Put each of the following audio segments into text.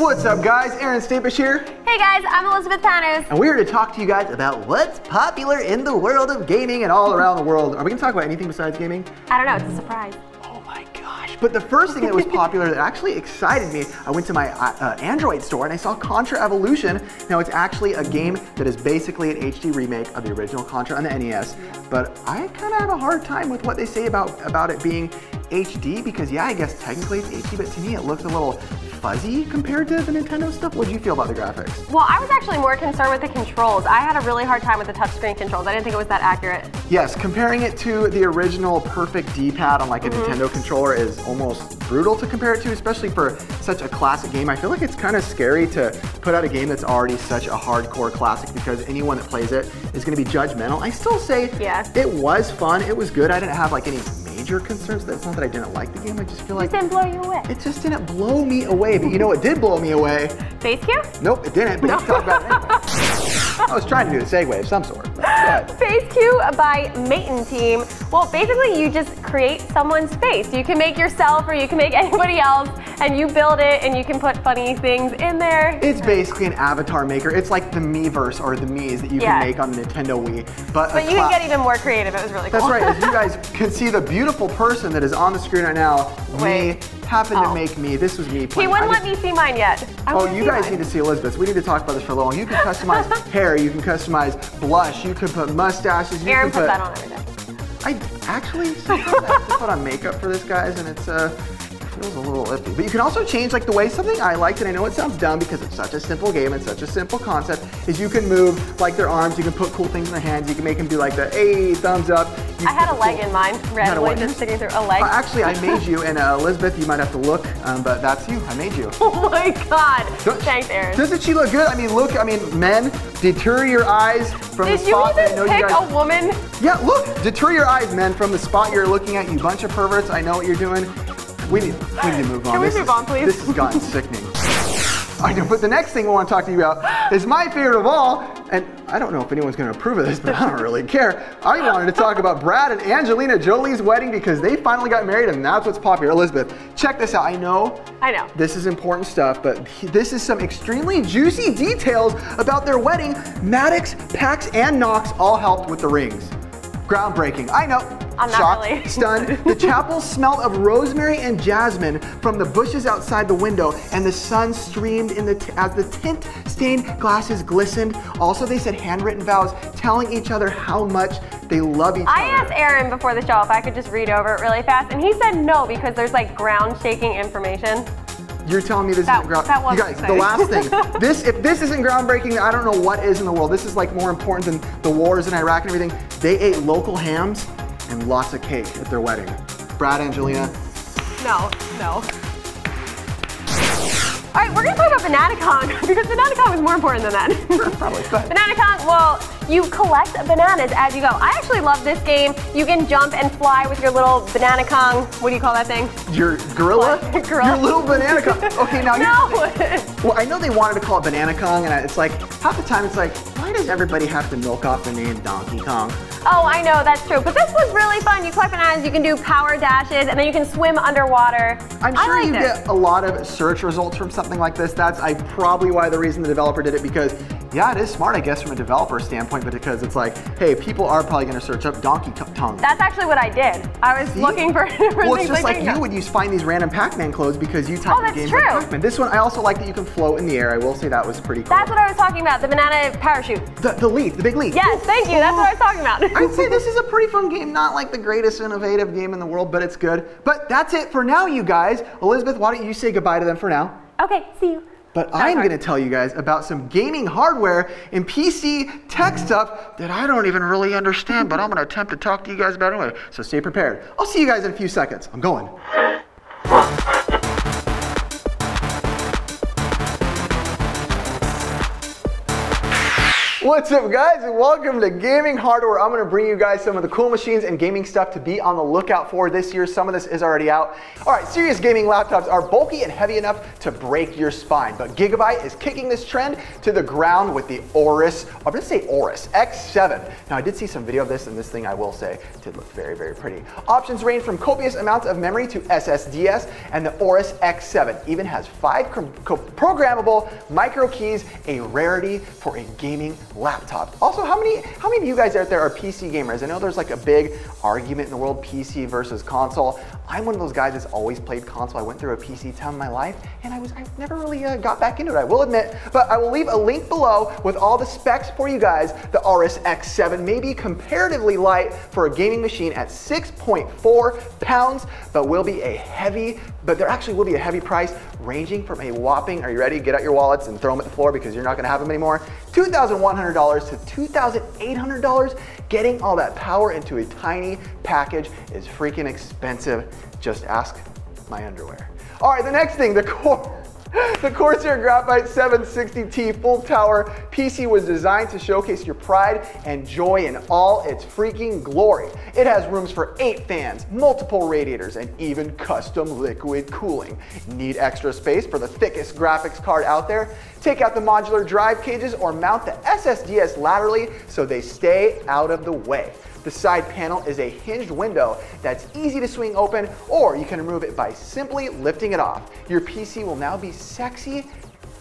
What's up guys, Aaron Stapish here. Hey guys, I'm Elizabeth Panos. And we're here to talk to you guys about what's popular in the world of gaming and all around the world. Are we gonna talk about anything besides gaming? I don't know, it's a surprise. Oh my gosh. But the first thing that was popular that actually excited me, I went to my Android store and I saw Contra Evolution. Now it's actually a game that is basically an HD remake of the original Contra on the NES. But I kind of have a hard time with what they say about it being HD because yeah, I guess technically it's HD, but to me it looks a little fuzzy compared to the Nintendo stuff. What did you feel about the graphics? Well, I was actually more concerned with the controls. I had a really hard time with the touchscreen controls. I didn't think it was that accurate. Yes, comparing it to the original perfect D-pad on like a Nintendo controller is almost brutal to compare it to, especially for such a classic game. I feel like it's kind of scary to put out a game that's already such a hardcore classic because anyone that plays it is going to be judgmental. I still say it was fun, it was good. I didn't have like any major concerns. That's not that I didn't like the game, I just feel like... It didn't blow you away. It just didn't blow me away, but you know what did blow me away? Face cue? Nope, it didn't, but you can talk about it anyway. I was trying to do a segue of some sort. Face cue by Maton Team. Well, basically you just create someone's face. You can make yourself or you can make anybody else and you build it and you can put funny things in there. It's basically an avatar maker. It's like the Miiverse or the Miis that you can make on the Nintendo Wii. But you can get even more creative. It was really cool. That's right. As you guys can see the beautiful person that is on the screen right now, me happened to make me. This was me playing. He wouldn't let me see mine yet. Oh, you guys need to see Elizabeth's. We need to talk about this for a little while. You can customize hair, you can customize blush, you can put mustaches, you Aaron can puts that on every day. I actually sometimes I have to put on makeup for this, guys, and it's feels a little iffy. But you can also change like the way something I liked, and I know it sounds dumb because it's such a simple game and such a simple concept, is you can move like their arms, you can put cool things in their hands, you can make them do like the hey, thumbs up. I had a leg in mine, randomly just sticking through a leg. Actually, I made you, and Elizabeth, you might have to look, but that's you, I made you. Oh my God, thanks Aaron. Doesn't she look good? I mean, look, men, deter your eyes from the spot that I know you guys. Did you even pick a woman? Yeah, look, deter your eyes, men, from the spot you're looking at, you bunch of perverts, I know what you're doing. We need to move on. Can we move on, please? This has gotten sickening. I know, but the next thing we want to talk to you about is my favorite of all, and I don't know if anyone's going to approve of this, but I don't really care. I wanted to talk about Brad and Angelina Jolie's wedding because they finally got married, and that's what's popular. Elizabeth, check this out. I know this is important stuff, but this is some extremely juicy details about their wedding. Maddox, Pax, and Knox all helped with the rings. Groundbreaking. I know. I'm not shocked, really. stunned. The chapel smelled of rosemary and jasmine from the bushes outside the window, and the sun streamed in as the tint-stained glasses glistened. Also, they said handwritten vows, telling each other how much they love each other. I asked Aaron before the show if I could just read over it really fast, and he said no because there's like ground-shaking information. You're telling me this isn't groundbreaking? You guys, the last thing. If this isn't groundbreaking, I don't know what is in the world. This is like more important than the wars in Iraq and everything. They ate local hams and lots of cake at their wedding. Brad, Angelina. No. All right, we're gonna talk about Banana Kong because Banana Kong is more important than that. Sure, probably. Banana Kong, well, you collect bananas as you go. I actually love this game. You can jump and fly with your little Banana Kong. What do you call that thing? Your gorilla? Your little Banana Kong. Okay, now well, I know they wanted to call it Banana Kong, and it's like, half the time it's like, why does everybody have to milk off the name Donkey Kong? Oh, I know, that's true. But this was really fun. You collect bananas, you can do power dashes, and then you can swim underwater. I'm sure you get a lot of search results from something like this. That's probably why the reason the developer did it, because yeah, it is smart, I guess, from a developer standpoint, but because it's like, hey, people are probably going to search up Donkey Kong. That's actually what I did. I was looking for different well, it's things just like you would find these random Pac-Man clothes because you type in games like Pac-Man. This one, I also like that you can float in the air. I will say that was pretty cool. That's what I was talking about, the banana parachute. The leaf, the big leaf. Yes, thank you. That's what I was talking about. I'd say this is a pretty fun game. Not like the greatest innovative game in the world, but it's good. But that's it for now, you guys. Elizabeth, why don't you say goodbye to them for now? Okay, see you. But I'm going to tell you guys about some gaming hardware and PC tech stuff that I don't even really understand, but I'm going to attempt to talk to you guys about anyway. So stay prepared. I'll see you guys in a few seconds. I'm going. What's up, guys, and welcome to Gaming Hardware. I'm going to bring you guys some of the cool machines and gaming stuff to be on the lookout for this year. Some of this is already out. All right, serious gaming laptops are bulky and heavy enough to break your spine, but Gigabyte is kicking this trend to the ground with the Arce, I'm going to say Arce X7. Now, I did see some video of this, and this thing, I will say, did look very, very pretty. Options range from copious amounts of memory to SSDs, and the Arce X7 even has 5 programmable micro keys, a rarity for a gaming laptop. Also, how many of you guys out there are PC gamers? I know there's like a big argument in the world, PC versus console. I'm one of those guys that's always played console. I went through a PC time in my life, and I never really got back into it, I will admit. But I will leave a link below with all the specs for you guys. The Arce X7 may be comparatively light for a gaming machine at 6.4 pounds, but there actually will be a heavy price ranging from a whopping, are you ready? Get out your wallets and throw them at the floor because you're not gonna have them anymore. $2,100 to $2,800. Getting all that power into a tiny package is freaking expensive. Just ask my underwear. All right, the next thing, the Corsair Graphite 760T full tower PC was designed to showcase your pride and joy in all its freaking glory. It has rooms for 8 fans, multiple radiators, and even custom liquid cooling. Need extra space for the thickest graphics card out there? Take out the modular drive cages or mount the SSDs laterally so they stay out of the way. The side panel is a hinged window that's easy to swing open, or you can remove it by simply lifting it off. Your PC will now be sexy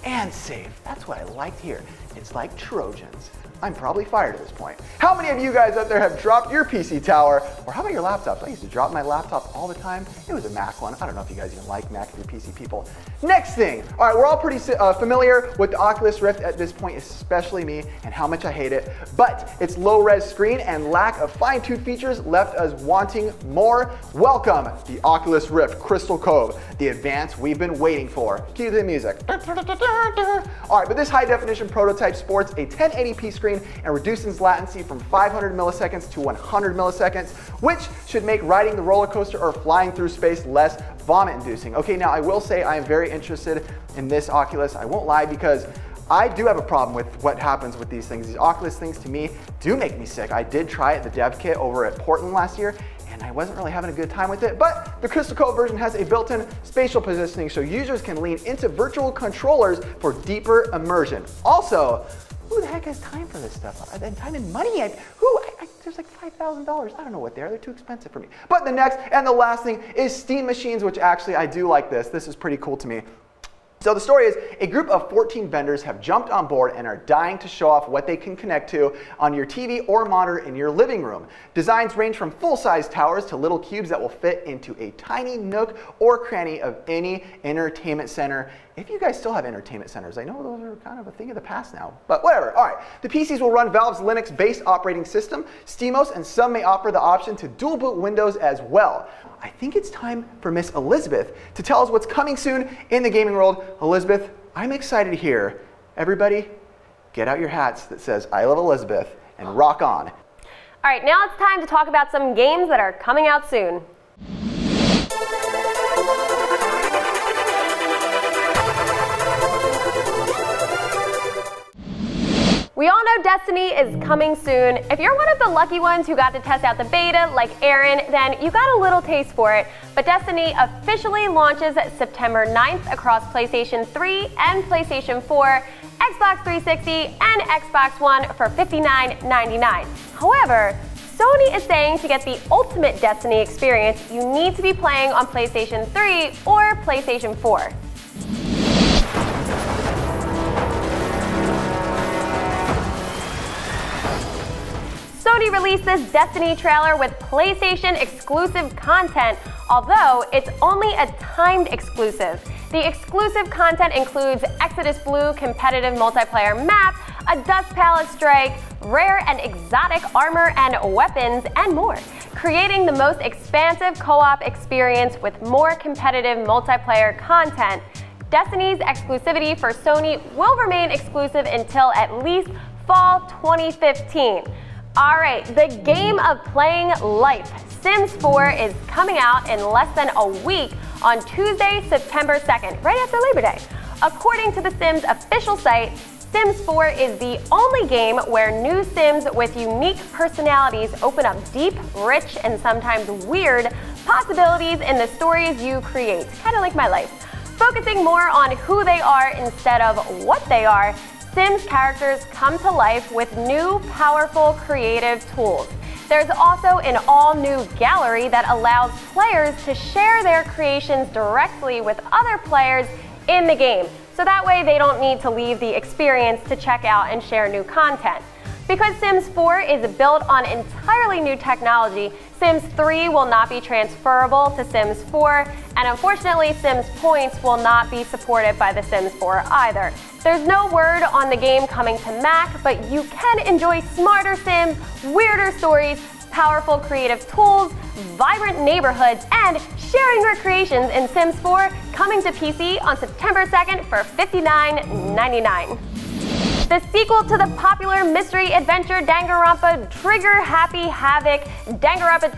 and safe. That's what I liked here. It's like Trojans. I'm probably fired at this point. How many of you guys out there have dropped your PC tower? Or how about your laptops? I used to drop my laptop all the time. It was a Mac one. I don't know if you guys even like Mac if you're PC people. Next thing. All right, we're all pretty familiar with the Oculus Rift at this point, especially me, and how much I hate it. But its low-res screen and lack of fine-tuned features left us wanting more. Welcome, the Oculus Rift Crystal Cove, the advance we've been waiting for. Cue the music. All right, but this high-definition prototype sports a 1080p screen and reduces latency from 500 milliseconds to 100 milliseconds, which should make riding the roller coaster or flying through space less vomit-inducing. Okay, now I will say I am very interested in this Oculus. I won't lie, because I do have a problem with what happens with these things. These Oculus things, to me, do make me sick. I did try it, the dev kit over at Portland last year, and I wasn't really having a good time with it, but the Crystal Cove version has a built-in spatial positioning so users can lean into virtual controllers for deeper immersion. Also, who the heck has time for this stuff? And time and money. There's like $5,000. I don't know what they are. They're too expensive for me. But the next and the last thing is Steam machines, which actually I do like this. This is pretty cool to me. So the story is, a group of 14 vendors have jumped on board and are dying to show off what they can connect to on your TV or monitor in your living room. Designs range from full-size towers to little cubes that will fit into a tiny nook or cranny of any entertainment center. If you guys still have entertainment centers, I know those are kind of a thing of the past now, but whatever. All right, the PCs will run Valve's Linux-based operating system, SteamOS, and some may offer the option to dual boot Windows as well. I think it's time for Miss Elizabeth to tell us what's coming soon in the gaming world. Elizabeth, I'm excited to hear. Everybody, get out your hats that says I love Elizabeth and rock on. All right, now it's time to talk about some games that are coming out soon. We all know Destiny is coming soon. If you're one of the lucky ones who got to test out the beta, like Aaron, then you got a little taste for it. But Destiny officially launches September 9th across PlayStation 3 and PlayStation 4, Xbox 360, and Xbox One for $59.99. However, Sony is saying to get the ultimate Destiny experience, you need to be playing on PlayStation 3 or PlayStation 4. Sony released this Destiny trailer with PlayStation exclusive content, although it's only a timed exclusive. The exclusive content includes Exodus Blue competitive multiplayer map, a Dust Palace strike, rare and exotic armor and weapons, and more, creating the most expansive co-op experience with more competitive multiplayer content. Destiny's exclusivity for Sony will remain exclusive until at least fall 2015. All right, the game of playing life, Sims 4, is coming out in less than a week on Tuesday, September 2nd, right after Labor Day. According to the Sims official site, Sims 4 is the only game where new Sims with unique personalities open up deep, rich, and sometimes weird possibilities in the stories you create, kind of like my life. Focusing more on who they are instead of what they are, Sims characters come to life with new, powerful, creative tools. There's also an all-new gallery that allows players to share their creations directly with other players in the game, so that way they don't need to leave the experience to check out and share new content. Because Sims 4 is built on entirely new technology, Sims 3 will not be transferable to Sims 4, and unfortunately Sims Points will not be supported by the Sims 4 either. There's no word on the game coming to Mac, but you can enjoy smarter Sims, weirder stories, powerful creative tools, vibrant neighborhoods, and sharing your creations in Sims 4 coming to PC on September 2nd for $59.99. The sequel to the popular mystery adventure Danganronpa Trigger Happy Havoc, Danganronpa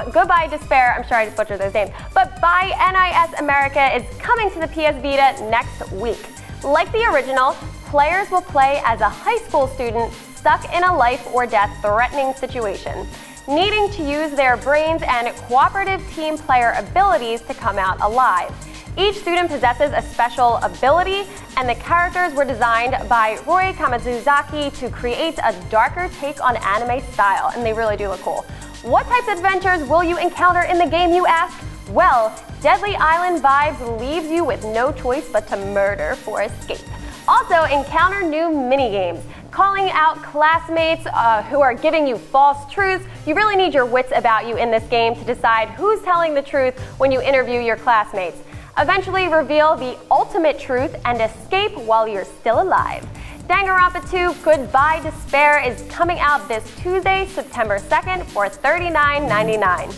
2 Goodbye Despair, I'm sure I just butchered those names, but by NIS America is coming to the PS Vita next week. Like the original, players will play as a high school student stuck in a life or death threatening situation, needing to use their brains and cooperative team player abilities to come out alive. Each student possesses a special ability, and the characters were designed by Roy Kamazuzaki to create a darker take on anime style, and they really do look cool. What types of adventures will you encounter in the game, you ask? Well, Deadly Island Vibes leaves you with no choice but to murder for escape. Also, encounter new minigames. Calling out classmates who are giving you false truths. You really need your wits about you in this game to decide who's telling the truth when you interview your classmates. Eventually reveal the ultimate truth and escape while you're still alive. Danganronpa 2 Goodbye Despair is coming out this Tuesday, September 2nd for $39.99.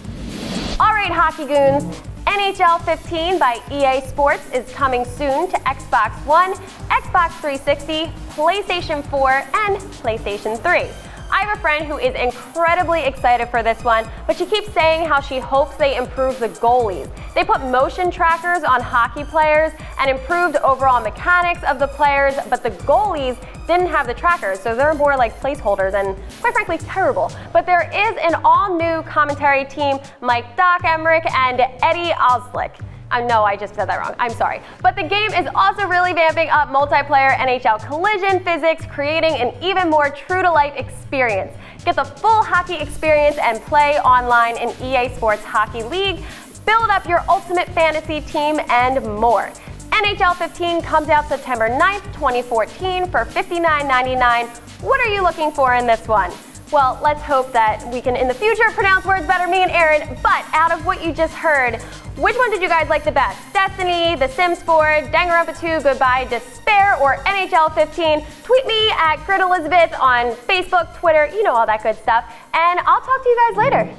Alright, Hockey Goons, NHL 15 by EA Sports is coming soon to Xbox One, Xbox 360, PlayStation 4, and PlayStation 3. I have a friend who is incredibly excited for this one, but she keeps saying how she hopes they improve the goalies. They put motion trackers on hockey players and improved overall mechanics of the players, but the goalies didn't have the trackers, so they're more like placeholders and, quite frankly, terrible. But there is an all-new commentary team, Mike Doc Emmerich and Eddie Oslick. No, I just said that wrong. I'm sorry. But the game is also really vamping up multiplayer NHL collision physics, creating an even more true-to-life experience. Get the full hockey experience and play online in EA Sports Hockey League, build up your ultimate fantasy team, and more. NHL 15 comes out September 9th, 2014 for $59.99. What are you looking for in this one? Well, let's hope that we can in the future pronounce words better, me and Aaron, but out of what you just heard, which one did you guys like the best? Destiny, The Sims 4, Danganronpa 2 Goodbye Despair, or NHL 15? Tweet me at GRID Elizabeth on Facebook, Twitter, you know all that good stuff, and I'll talk to you guys later.